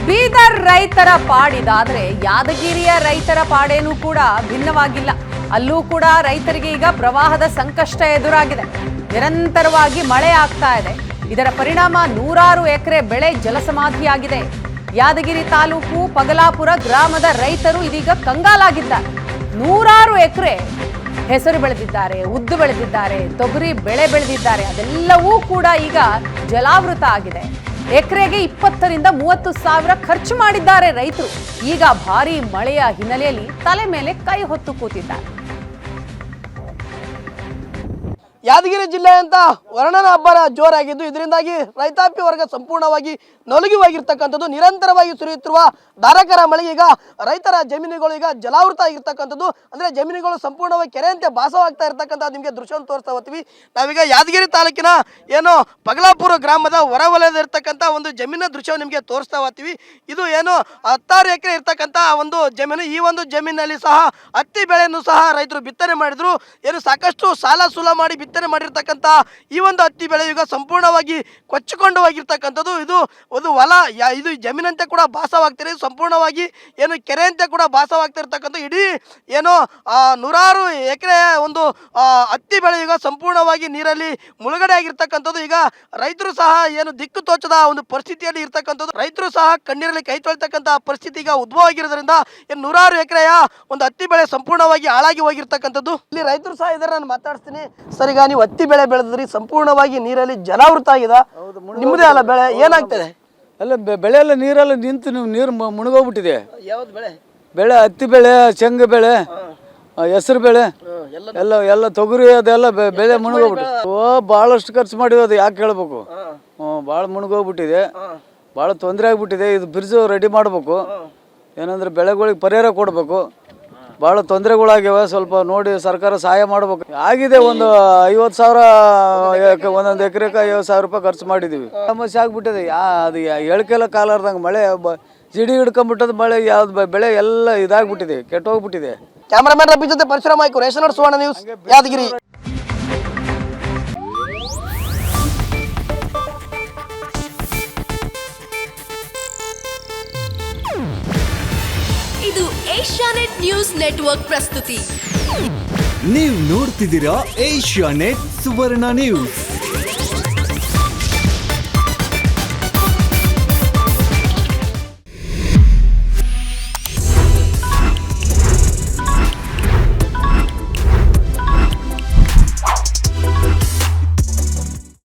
ಬೀದರ್ ರೈತರ ಪಾಡಿದಾದ್ರೆ ಯಾದಗಿರಿಯ ರೈತರ ಪಾಡೇನೂ ಕೂಡ ಭಿನ್ನವಾಗಿಲ್ಲ. ಅಲ್ಲೂ ಕೂಡ ರೈತರಿಗೆ ಈಗ ಪ್ರವಾಹದ ಸಂಕಷ್ಟ ಎದುರಾಗಿದೆ. ನಿರಂತರವಾಗಿ ಮಳೆ ಆಗ್ತಾ ಇದೆ. ಇದರ ಪರಿಣಾಮ ನೂರಾರು ಎಕರೆ ಬೆಳೆ ಜಲಸಮಾಧಿಯಾಗಿದೆ. ಯಾದಗಿರಿ ತಾಲೂಕು ಪಗಲಾಪುರ ಗ್ರಾಮದ ರೈತರು ಇದೀಗ ಕಂಗಾಲಾಗಿದ್ದಾರೆ. ನೂರಾರು ಎಕರೆ ಹೆಸರು ಬೆಳೆದಿದ್ದಾರೆ, ಉದ್ದು ಬೆಳೆದಿದ್ದಾರೆ, ತೊಗರಿ ಬೆಳೆ ಬೆಳೆದಿದ್ದಾರೆ. ಅದೆಲ್ಲವೂ ಕೂಡ ಈಗ ಜಲಾವೃತ ಆಗಿದೆ. ಎಕರೆಗೆ 20 ರಿಂದ 30 ಸಾವಿರ ಖರ್ಚು ಮಾಡಿದ್ದಾರೆ ರೈತರು. ಈಗ ಭಾರೀ ಮಳೆಯ ಹಿನ್ನೆಲೆಯಲ್ಲಿ ತಲೆ ಮೇಲೆ ಕೈ ಹೊತ್ತು ಕೂತಿದ್ದಾರೆ. ಯಾದಗಿರಿ ಜಿಲ್ಲೆಯಂತ ವರ್ಣನ ಹಬ್ಬರ ಜೋರಾಗಿದ್ದು ಇದರಿಂದಾಗಿ ರೈತಾಪಿ ವರ್ಗ ಸಂಪೂರ್ಣವಾಗಿ ನಲುಗಿ ಹೋಗಿರ್ತಕ್ಕಂಥದ್ದು. ನಿರಂತರವಾಗಿ ಸುರಿಯುತ್ತಿರುವ ಧಾರಾಕಾರ ಮಳೆಗೆ ಈಗ ರೈತರ ಜಮೀನುಗಳು ಈಗ ಜಲಾವೃತ ಆಗಿರ್ತಕ್ಕಂಥದ್ದು. ಅಂದರೆ ಜಮೀನುಗಳು ಸಂಪೂರ್ಣವಾಗಿ ಕೆರೆಯಂತೆ ಭಾಸವಾಗ್ತಾ ಇರ್ತಕ್ಕಂಥ ನಿಮಗೆ ದೃಶ್ಯವನ್ನು ತೋರಿಸ್ತಾ ಹೋಗ್ತೀವಿ. ನಾವೀಗ ಯಾದಗಿರಿ ತಾಲೂಕಿನ ಏನು ಪಗಲಾಪುರ ಗ್ರಾಮದ ಹೊರವಲಯದಲ್ಲಿರ್ತಕ್ಕಂಥ ಒಂದು ಜಮೀನಿನ ದೃಶ್ಯವನ್ನು ನಿಮಗೆ ತೋರಿಸ್ತಾ ಹೋಗ್ತೀವಿ. ಇದು ಏನು 16 ಎಕರೆ ಇರ್ತಕ್ಕಂಥ ಒಂದು ಜಮೀನು. ಈ ಒಂದು ಜಮೀನಿನಲ್ಲಿ ಸಹ ಹತ್ತಿ ಬೆಳೆಯನ್ನು ಸಹ ರೈತರು ಬಿತ್ತನೆ ಮಾಡಿದ್ರು. ಏನು ಸಾಕಷ್ಟು ಸಾಲ ಸೂಲ ಮಾಡಿ ಬಿತ್ತನೆ ಮಾಡಿರ್ತಕ್ಕಂಥ ಈ ಒಂದು ಹತ್ತಿ ಬೆಳೆ ಈಗ ಸಂಪೂರ್ಣವಾಗಿ ಕೊಚ್ಚಿಕೊಂಡು ಹೋಗಿರ್ತಕ್ಕಂಥದ್ದು. ಇದು ಒಂದು ಹೊಲ ಇದು ಜಮೀನಂತೆ ಕೂಡ ಭಾಸವಾಗ್ತಿದೆ. ಸಂಪೂರ್ಣವಾಗಿ ಏನು ಕೆರೆಯಂತೆ ಕೂಡ ಭಾಸವಾಗ್ತಿರ್ತಕ್ಕಂಥ ಇಡೀ ಏನು ನೂರಾರು ಎಕರೆ ಒಂದು ಹತ್ತಿ ಬೆಳೆ ಈಗ ಸಂಪೂರ್ಣವಾಗಿ ನೀರಲ್ಲಿ ಮುಳುಗಡೆ ಆಗಿರ್ತಕ್ಕಂಥದ್ದು. ಈಗ ರೈತರು ಸಹ ಏನು ದಿಕ್ಕು ತೋಚದ ಒಂದು ಪರಿಸ್ಥಿತಿಯಲ್ಲಿ ಇರ್ತಕ್ಕಂಥದ್ದು. ರೈತರು ಸಹ ಕಣ್ಣೀರಲ್ಲಿ ಕೈ ತೊಳ್ತಕ್ಕಂಥ ಪರಿಸ್ಥಿತಿ ಈಗ ಉದ್ಭವ ಆಗಿರೋದ್ರಿಂದ ಏನು ನೂರಾರು ಎಕರೆಯ ಒಂದು ಹತ್ತಿ ಬೆಳೆ ಸಂಪೂರ್ಣವಾಗಿ ಹಾಳಾಗಿ ಹೋಗಿರ್ತಕ್ಕಂಥದ್ದು. ಇಲ್ಲಿ ರೈತರು ಸಹ ಇದ್ದಾರೆ, ನಾನು ಮಾತಾಡ್ತೀನಿ. ಸರ್, ಈಗ ನೀವು ಹತ್ತಿ ಬೆಳೆ ಬೆಳೆದ್ರಿ, ಸಂಪೂರ್ಣವಾಗಿ ನೀರಲ್ಲಿ ಜಲಾವೃತ ಆಗಿದೆ. ನಿಮ್ಮದೇ ಅಲ್ಲ ಬೆಳೆ, ಏನಾಗ್ತದೆ? ಅಲ್ಲ ಬೆಳೆ ಎಲ್ಲ ನೀರೆಲ್ಲ ನಿಂತು ನೀರು ಮುಳುಗೋಗ್ಬಿಟ್ಟಿದೆ. ಯಾವ್ದು ಬೆಳೆ? ಬೆಳೆ ಹತ್ತಿ ಬೆಳೆ, ಶೇಂಗಾ ಬೆಳೆ, ಹೆಸರು ಬೆಳೆ ಎಲ್ಲ ತೊಗರಿ ಅದೆಲ್ಲ ಬೆಳೆ ಮುಳುಗೋಗ್ಬಿಟ್ಟು ಭಾಳಷ್ಟು ಖರ್ಚು ಮಾಡಿರೋದು ಯಾಕೆ ಹೇಳ್ಬೇಕು. ಭಾಳ ಮುಳುಗೋಗ್ಬಿಟ್ಟಿದೆ, ಭಾಳ ತೊಂದರೆ ಆಗ್ಬಿಟ್ಟಿದೆ. ಇದು ಬ್ರಿಡ್ಜ್ ರೆಡಿ ಮಾಡಬೇಕು. ಏನಂದ್ರೆ ಬೆಳೆಗಳಿಗೆ ಪರಿಹಾರ ಕೊಡಬೇಕು. ಭಾಳ ತೊಂದರೆಗಳಾಗ್ಯಾವ. ಸ್ವಲ್ಪ ನೋಡಿ ಸರ್ಕಾರ ಸಹಾಯ ಮಾಡ್ಬೇಕು. ಆಗಿದೆ ಒಂದು 50,000 ಒಂದೊಂದು ಎಕರೆಗೆ 50,000 ರೂಪಾಯಿ ಖರ್ಚು ಮಾಡಿದ್ದೀವಿ. ಸಮಸ್ಯೆ ಆಗ್ಬಿಟ್ಟಿದೆ. ಅದು ಎಳ್ಕೆಲ್ಲ ಕಾಲಾರ್ದಂಗೆ ಮಳೆ ಜಿಡಿ ಹಿಡ್ಕೊಂಡ್ಬಿಟ್ಟದ ಮಳೆ. ಯಾವ್ದು ಬೆಳೆ ಎಲ್ಲ ಇದಾಗ್ಬಿಟ್ಟಿದೆ, ಕೆಟ್ಟೋಗ್ಬಿಟ್ಟಿದೆ. ಕ್ಯಾಮರಾಮನ್ ರಬ್ಬಿ ಜೊತೆ ಪರಿಶ್ರಮ ಆಯ್ತು. ರೇಷನ್ ಸುವರ್ಣ ನ್ಯೂಸ್, ಯಾದಗಿರಿ. ಇದು ಏಷ್ಯಾನೆಟ್ ನ್ಯೂಸ್ ನೆಟ್ವರ್ಕ್ ಪ್ರಸ್ತುತಿ. ನೀವು ನೋಡ್ತಿದ್ದೀರಾ ಏಷ್ಯಾನೆಟ್ ಸುವರ್ಣ ನ್ಯೂಸ್.